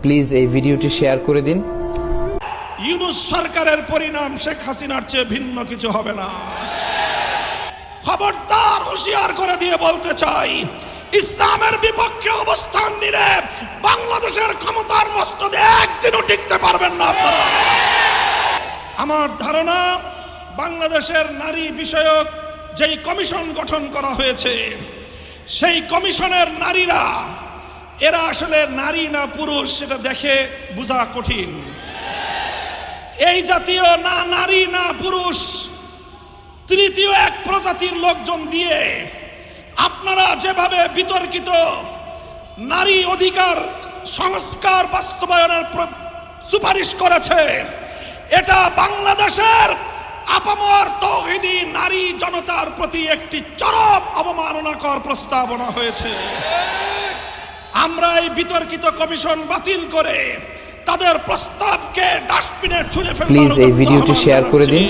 Please এই ভিডিওটি share করে দিন। ইউনূস সরকারের পরিণাম শেখ হাসিনার চেয়ে ভিন্ন কিছু হবে না। খবরদার, হুঁশিয়ার করে দিয়ে বলতে চাই, ইসলামের বিপক্ষে অবস্থান নিলে বাংলাদেশের ক্ষমতার মসনদে একদিনও টিকতে পারবেন না আপনারা। আমার ধারণা, বাংলাদেশের নারী বিষয়ক যেই কমিশন গঠন করা হয়েছে, সেই কমিশনের নারীরা, এরা আসলে নারী না পুরুষ সেটা দেখে বোঝা কঠিন। এই জাতীয় না নারী না পুরুষ, তৃতীয় এক প্রজাতির লোকজন দিয়ে আপনারা যেভাবে বিতর্কিত নারী অধিকার সংস্কার বাস্তবায়নের সুপারিশ করেছে, এটা বাংলাদেশের আপামর তৌহিদি নারী জনতার প্রতি একটি চরম অবমাননাকর প্রস্তাবনা হয়েছে। আমরা এই বিতর্কিত কমিশন বাতিল করে তাদের প্রস্তাবকে ডাস্টবিনে ছুঁড়ে ফেলবার প্লিজ এই ভিডিওটি শেয়ার করে দিন।